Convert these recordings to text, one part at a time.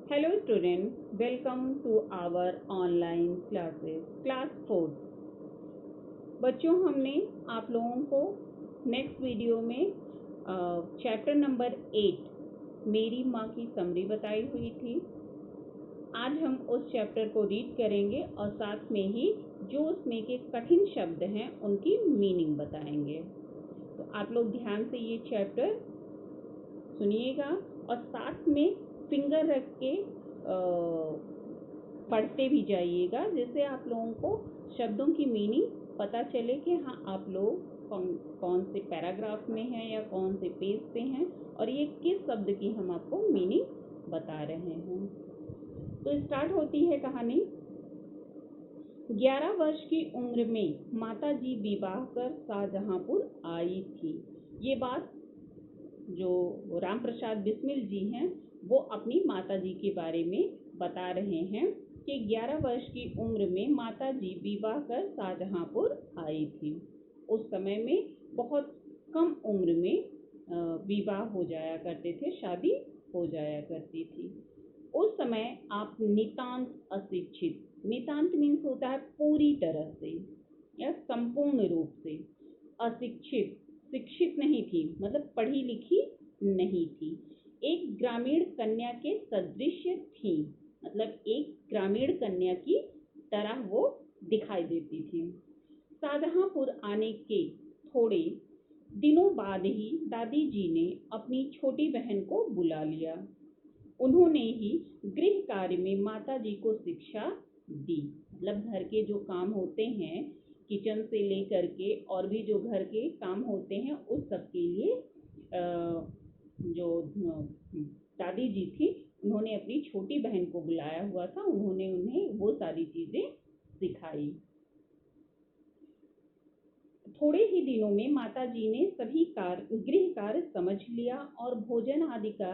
Hello students, welcome to our online classes, class 4। बच्चों, हमने आप लोगों को नेक्स्ट वीडियो में चैप्टर नंबर 8 मेरी माँ की समरी बताई हुई थी। आज हम उस चैप्टर को रीड करेंगे और साथ में ही जो उसमें के कठिन शब्द हैं उनकी मीनिंग बताएंगे। तो आप लोग ध्यान से ये चैप्टर सुनिएगा और साथ में फिंगर रख के पढ़ते भी जाइएगा, जिससे आप लोगों को शब्दों की मीनिंग पता चले कि हाँ आप लोग कौन से पैराग्राफ में हैं या कौन से पेज पे हैं और ये किस शब्द की हम आपको मीनिंग बता रहे हैं। तो स्टार्ट होती है कहानी। 11 वर्ष की उम्र में माता जी विवाह कर शाहजहांपुर आई थी। ये बात जो राम प्रसाद बिस्मिल जी हैं वो अपनी माता जी के बारे में बता रहे हैं कि 11 वर्ष की उम्र में माता जी विवाह कर शाहजहांपुर आई थी। उस समय में बहुत कम उम्र में विवाह हो जाया करते थे, शादी हो जाया करती थी। उस समय आप नितांत अशिक्षित, नितांत मीन्स होता है पूरी तरह से या संपूर्ण रूप से, अशिक्षित, शिक्षित नहीं थी मतलब पढ़ी लिखी नहीं थी, एक ग्रामीण कन्या के सदृश थी, मतलब एक ग्रामीण कन्या की तरह वो दिखाई देती थी। शाहजहांपुर आने के थोड़े दिनों बाद ही दादी जी ने अपनी छोटी बहन को बुला लिया। उन्होंने ही गृह कार्य में माता जी को शिक्षा दी, मतलब घर के जो काम होते हैं, किचन से लेकर के और भी जो घर के काम होते हैं उस सब के लिए जो दादी जी थी उन्होंने अपनी छोटी बहन को बुलाया हुआ था, उन्होंने उन्हें वो सारी चीजें सिखाई। थोड़े ही दिनों में माता जी ने सभी गृह कार्य समझ लिया और भोजन आदि का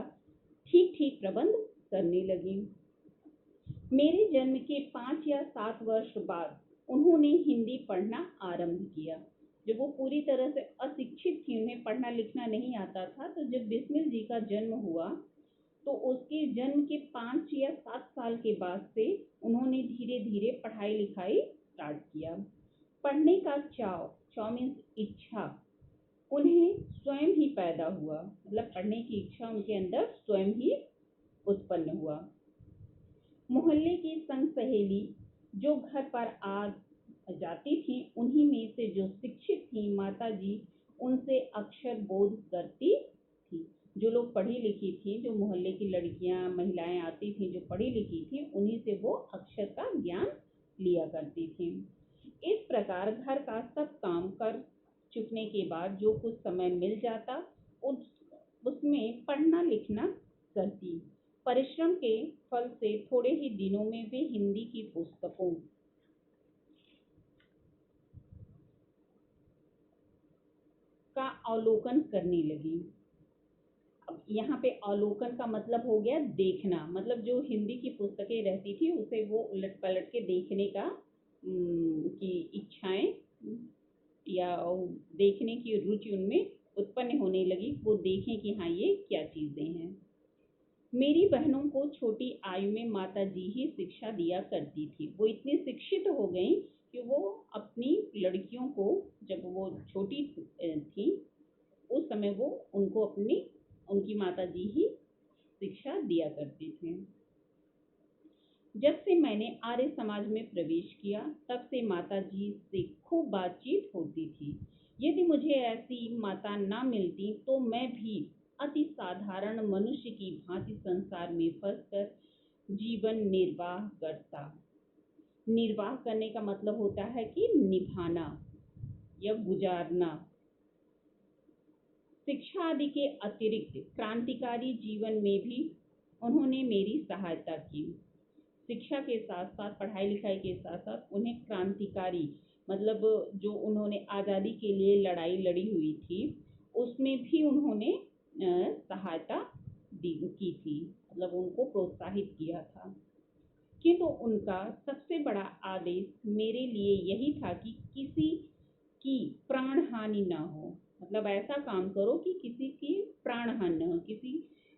ठीक ठीक प्रबंध करने लगी। मेरे जन्म के 5 या 7 वर्ष बाद उन्होंने हिंदी पढ़ना आरंभ किया। जब वो पूरी तरह से अशिक्षित थी, उन्हें पढ़ना लिखना नहीं आता था, तो जब बिस्मिल जी का जन्म हुआ तो उसके जन्म के 5 या 7 साल के बाद से उन्होंने धीरे धीरे पढ़ाई लिखाई स्टार्ट किया। पढ़ने का चाव मीन्स इच्छा उन्हें स्वयं ही पैदा हुआ, मतलब पढ़ने की इच्छा उनके अंदर स्वयं ही उत्पन्न हुआ। मोहल्ले की संग सहेली जो घर पर आ जाती थी, उन्हीं में से जो शिक्षित थी माता जी उनसे अक्षर बोध करती थी। जो लोग पढ़ी लिखी थी, जो मोहल्ले की लड़कियां महिलाएं आती थी जो पढ़ी लिखी थी, उन्हीं से वो अक्षर का ज्ञान लिया करती थी। इस प्रकार घर का सब काम कर चुकने के बाद जो कुछ समय मिल जाता उसमें पढ़ना लिखना करती। परिश्रम के फल से थोड़े ही दिनों में वे हिंदी की पुस्तकों का अवलोकन करने लगी। अब यहाँ पे अवलोकन का मतलब हो गया देखना, मतलब जो हिंदी की पुस्तकें रहती थी उसे वो उलट पलट के देखने का की इच्छाएं या देखने की रुचि उनमें उत्पन्न होने लगी। वो देखें कि हाँ ये क्या चीजें हैं। मेरी बहनों को छोटी आयु में माता जी ही शिक्षा दिया करती थी। वो इतनी शिक्षित हो गई कि वो अपनी लड़कियों को, जब वो छोटी थी उस समय वो उनको उनकी माता जी ही शिक्षा दिया करती थी। जब से मैंने आर्य समाज में प्रवेश किया तब से माता जी से खूब बातचीत होती थी। यदि मुझे ऐसी माता ना मिलती तो मैं भी अति साधारण मनुष्य की भांति संसार में फंसकर जीवन निर्वाह करता। निर्वाह करने का मतलब होता है कि निभाना या गुजारना। शिक्षा आदि के अतिरिक्त क्रांतिकारी जीवन में भी उन्होंने मेरी सहायता की। शिक्षा के साथ साथ, पढ़ाई लिखाई के साथ साथ उन्हें क्रांतिकारी, मतलब जो उन्होंने आज़ादी के लिए लड़ाई लड़ी हुई थी उसमें भी उन्होंने सहायता की थी, मतलब उनको प्रोत्साहित किया था। किंतु उनका सबसे बड़ा आदेश मेरे लिए यही था कि किसी की प्राण हानि ना हो, मतलब ऐसा काम करो कि किसी की प्राण हानि ना हो, किसी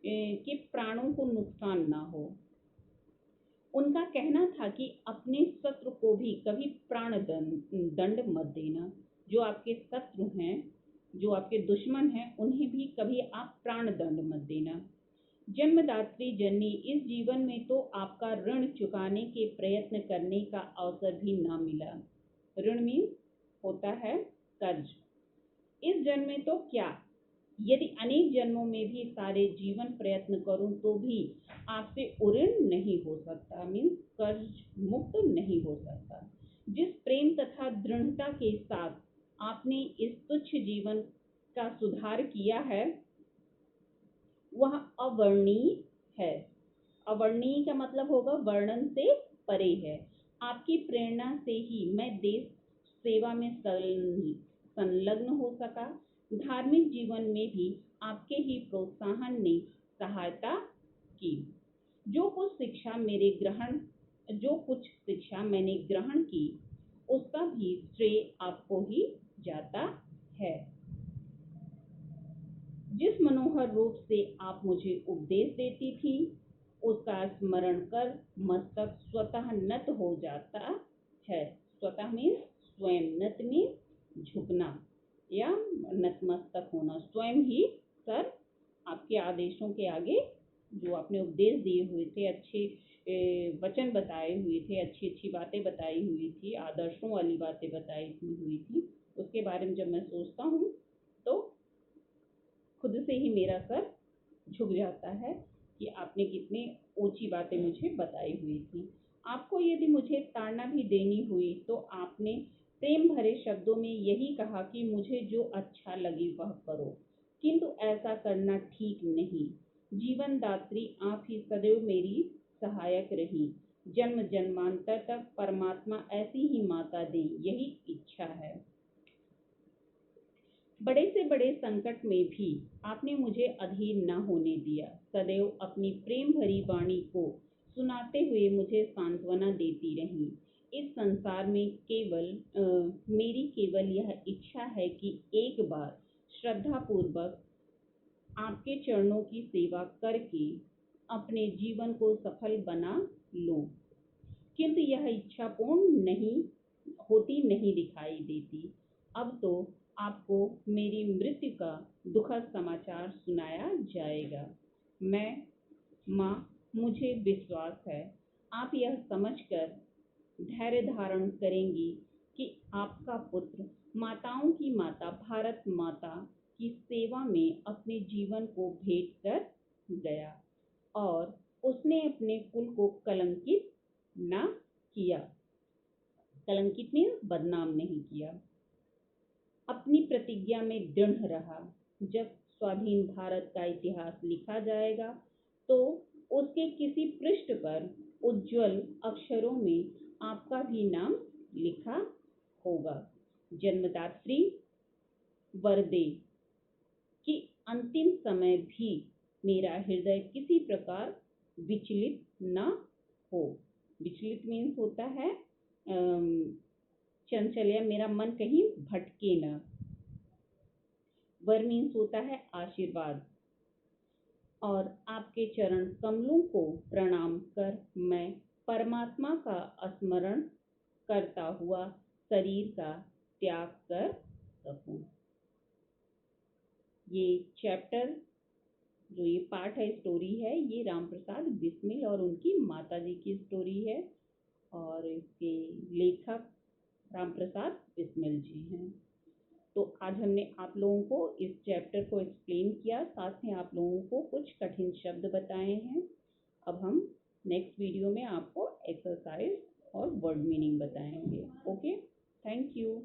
के प्राणों को नुकसान ना हो। उनका कहना था कि अपने शत्रु को भी कभी प्राण दंड मत देना। जो आपके शत्रु हैं, जो आपके दुश्मन हैं, उन्हें भी कभी आप प्राण दंड मत देना। जन्मदात्री जननी, इस जीवन में तो आपका ऋण चुकाने के प्रयत्न करने का अवसर भी ना मिला। ऋण मीन्स होता है कर्ज। इस जन्म में तो क्या, यदि अनेक जन्मों में भी सारे जीवन प्रयत्न करूं तो भी आपसे उऋण नहीं हो सकता, मीन्स कर्ज मुक्त नहीं हो सकता। जिस प्रेम तथा दृढ़ता के साथ आपने इस तुच्छ जीवन का सुधार किया है वह अवर्णीय है। अवर्णीय का मतलब होगा वर्णन से परे है। आपकी प्रेरणा से ही मैं देश सेवा में संलग्न हो सका। धार्मिक जीवन में भी आपके ही प्रोत्साहन ने सहायता की। जो कुछ शिक्षा मैंने ग्रहण की उसका भी श्रेय आपको ही जाता है। जिस मनोहर रूप से आप मुझे उपदेश देती थी उसका स्मरण कर मस्तक स्वतः नत हो जाता है। स्वतः मीन्स स्वयं, नत मीन्स झुकना या नतमस्तक होना। स्वयं ही सर आपके आदेशों के आगे, जो आपने उपदेश दिए हुए थे, अच्छे वचन बताए हुए थे, अच्छी अच्छी बातें बताई हुई थी, आदर्शों वाली बातें बताई हुई थी, उसके बारे में जब मैं सोचता हूँ तो खुद से ही मेरा सर झुक जाता है कि आपने कितनी ऊंची बातें मुझे बताई हुई थी। आपको यदि मुझे ताड़ना भी देनी हुई तो आपने प्रेम भरे शब्दों में यही कहा कि मुझे जो अच्छा लगे वह करो, किंतु ऐसा करना ठीक नहीं। जीवन दात्री आप ही सदैव मेरी सहायक रही। जन्म जन्मांतर तक परमात्मा ऐसी ही माता दे, यही इच्छा है। बड़े से बड़े संकट में भी आपने मुझे अधीर न होने दिया। सदैव अपनी प्रेम भरी वाणी को सुनाते हुए मुझे सांत्वना देती रही। इस संसार में मेरी केवल यह इच्छा है कि एक बार श्रद्धा पूर्वक आपके चरणों की सेवा करके अपने जीवन को सफल बना लूं, किंतु यह इच्छा पूर्ण नहीं दिखाई देती। अब तो आपको मेरी मृत्यु का दुखद समाचार सुनाया जाएगा। माँ, मुझे विश्वास है आप यह समझकर धैर्य धारण करेंगी कि आपका पुत्र माताओं की माता भारत माता की सेवा में अपने जीवन को भेंट कर गया और उसने अपने कुल को कलंकित न किया। कलंकित मीन्स बदनाम नहीं किया। अपनी प्रतिज्ञा में दृढ़ रहा। जब स्वाधीन भारत का इतिहास लिखा जाएगा तो उसके किसी पृष्ठ पर उज्जवल अक्षरों में आपका भी नाम लिखा होगा। जन्मदात्री वरदे कि अंतिम समय भी मेरा हृदय किसी प्रकार विचलित न हो। विचलित मीन्स होता है चंचल, या मेरा मन कहीं भटके न। वर मीन्स होता है आशीर्वाद। और आपके चरण कमलों को प्रणाम कर मैं परमात्मा का स्मरण करता हुआ शरीर का त्याग कर सकूं। ये चैप्टर, जो ये पार्ट है, स्टोरी है, ये राम प्रसाद बिस्मिल और उनकी माता जी की स्टोरी है और इसके लेखक राम प्रसाद बिस्मिल जी हैं। तो आज हमने आप लोगों को इस चैप्टर को एक्सप्लेन किया, साथ में आप लोगों को कुछ कठिन शब्द बताए हैं। अब हम नेक्स्ट वीडियो में आपको एक्सरसाइज और वर्ड मीनिंग बताएंगे। Okay, thank you.